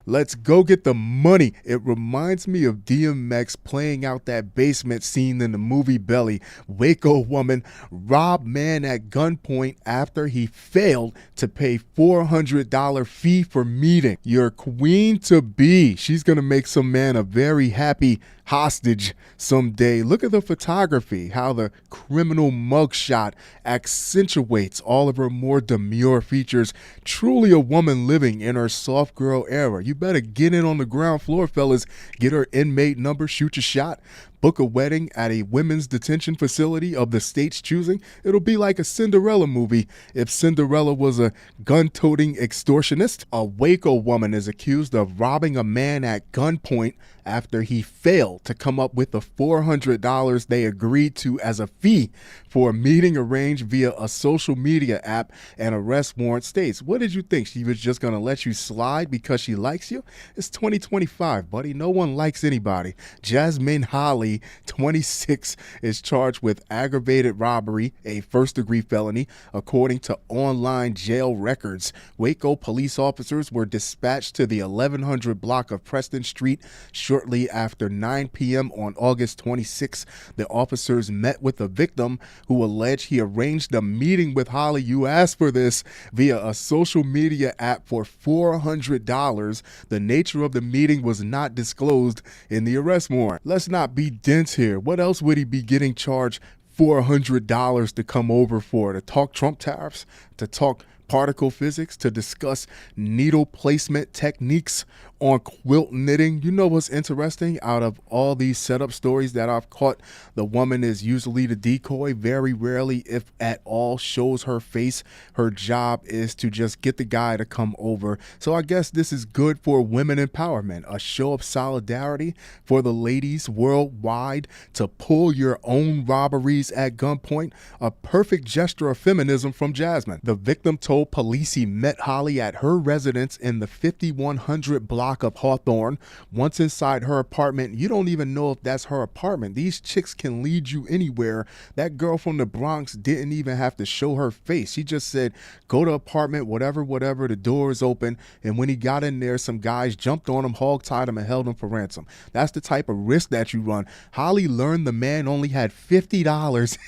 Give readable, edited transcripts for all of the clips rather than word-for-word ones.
Let's go get the money. It reminds me of DMX playing out that basement scene in the movie Belly. Waco woman robbed man at gunpoint after he failed to pay $400 fee for meeting. Your queen to be. She's going to make some man a very happy hostage someday. Look at the photography, how the criminal mugshot accentuates all of her more demure features. Truly a woman living in her soft girl era. You better get in on the ground floor, fellas. Get her inmate number, shoot your shot. Book a wedding at a women's detention facility of the state's choosing. It'll be like a Cinderella movie if Cinderella was a gun-toting extortionist. A Waco woman is accused of robbing a man at gunpoint after he failed to come up with the $400 they agreed to as a fee for a meeting arranged via a social media app. And arrest warrant states. What did you think? She was just going to let you slide because she likes you? It's 2025, buddy. No one likes anybody. Jasmaine Hollie, 26, is charged with aggravated robbery, a first-degree felony, according to online jail records. Waco police officers were dispatched to the 1100 block of Preston Street shortly after 9 p.m. on August 26. The officers met with the victim, who alleged he arranged a meeting with Hollie, you asked for this, via a social media app for $400. The nature of the meeting was not disclosed in the arrest warrant. Let's not be dense here. What else would he be getting charged $400 to come over for? To talk Trump tariffs? To talk particle physics? To discuss needle placement techniques on quilt knitting? You know what's interesting? Out of all these setup stories that I've caught, the woman is usually the decoy. Very rarely, if at all, shows her face. Her job is to just get the guy to come over. So I guess this is good for women empowerment, a show of solidarity for the ladies worldwide to pull your own robberies at gunpoint. A perfect gesture of feminism from Jasmine. The victim told police he met Hollie at her residence in the 5100 block of Hawthorne. Once inside her apartment, you don't even know if that's her apartment. These chicks can lead you anywhere. That girl from the Bronx didn't even have to show her face. She just said, go to apartment, whatever, the door is open. And when he got in there, some guys jumped on him, hog-tied him, and held him for ransom. That's the type of risk that you run. Hollie learned the man only had $50.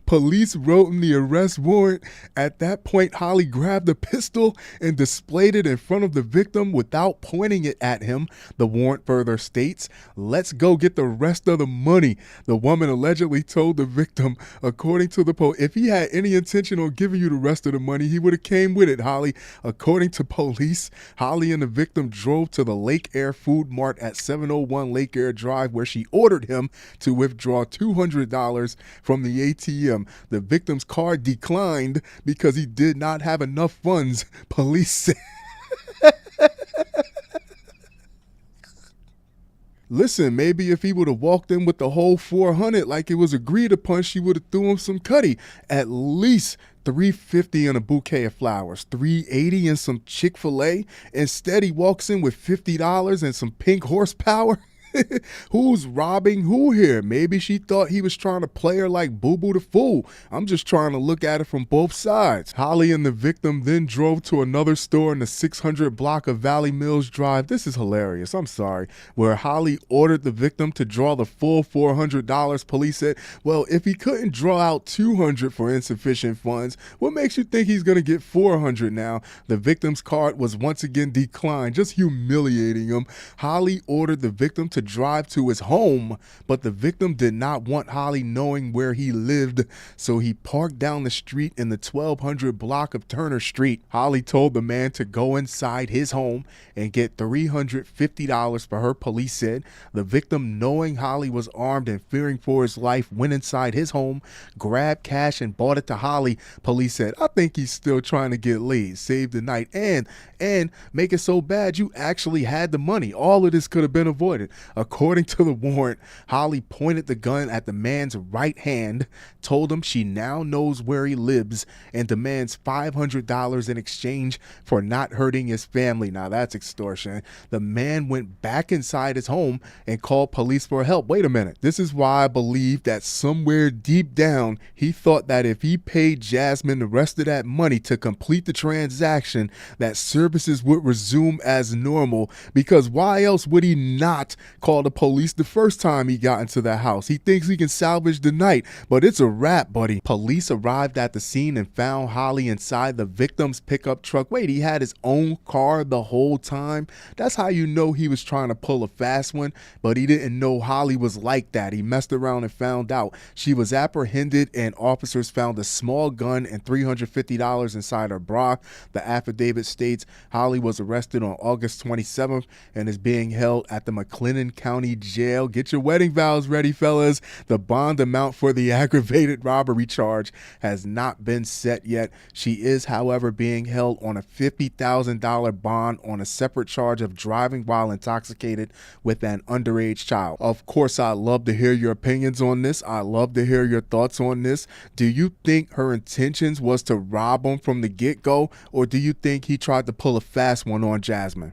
Police wrote in the arrest warrant. At that point, Hollie grabbed a pistol and displayed it in front of the victim without pointing it at him. The warrant further states, let's go get the rest of the money. The woman allegedly told the victim, according to the police, if he had any intention on giving you the rest of the money, he would have came with it, Hollie. According to police, Hollie and the victim drove to the Lake Air Food Mart at 701 Lake Air Drive, where she ordered him to withdraw $200 from the ATM. The victim's card declined because he did not have enough funds, police said. Listen, maybe if he would have walked in with the whole 400 like it was agreed upon, she would have threw him some cutty. At least $350 and a bouquet of flowers, $380 and some Chick-fil-A. Instead, he walks in with $50 and some pink horsepower. Who's robbing who here? Maybe she thought he was trying to play her like Boo Boo the Fool. I'm just trying to look at it from both sides. Hollie and the victim then drove to another store in the 600 block of Valley Mills Drive. This is hilarious. I'm sorry. Where Hollie ordered the victim to draw the full $400. Police said, well, if he couldn't draw out $200 for insufficient funds, what makes you think he's going to get $400 now? The victim's card was once again declined, just humiliating him. Hollie ordered the victim to drive to his home, but the victim did not want Hollie knowing where he lived, so he parked down the street in the 1200 block of Turner Street. Hollie told the man to go inside his home and get $350 for her, police said. The victim, knowing Hollie was armed and fearing for his life, went inside his home, grabbed cash, and bought it to Hollie. Police said, I think he's still trying to get laid, save the night, and make it so bad you actually had the money. All of this could have been avoided. According to the warrant, Hollie pointed the gun at the man's right hand, told him she now knows where he lives, and demands $500 in exchange for not hurting his family. Now that's extortion. The man went back inside his home and called police for help. Wait a minute. This is why I believe that somewhere deep down, he thought that if he paid Jasmine the rest of that money to complete the transaction, that services would resume as normal, because why else would he not call the police the first time he got into the house? He thinks he can salvage the night, but it's a wrap, buddy. Police arrived at the scene and found Hollie inside the victim's pickup truck. Wait, he had his own car the whole time? That's how you know he was trying to pull a fast one, but he didn't know Hollie was like that. He messed around and found out. She was apprehended, and officers found a small gun and $350 inside her bra. The affidavit states Hollie was arrested on August 27th and is being held at the McLennan County Jail. Get your wedding vows ready, fellas. The bond amount for the aggravated robbery charge has not been set yet. She is, however, being held on a $50,000 bond on a separate charge of driving while intoxicated with an underage child. Of course, I'd love to hear your opinions on this. I'd love to hear your thoughts on this. Do you think her intentions was to rob him from the get-go, or do you think he tried to pull a fast one on Jasmine?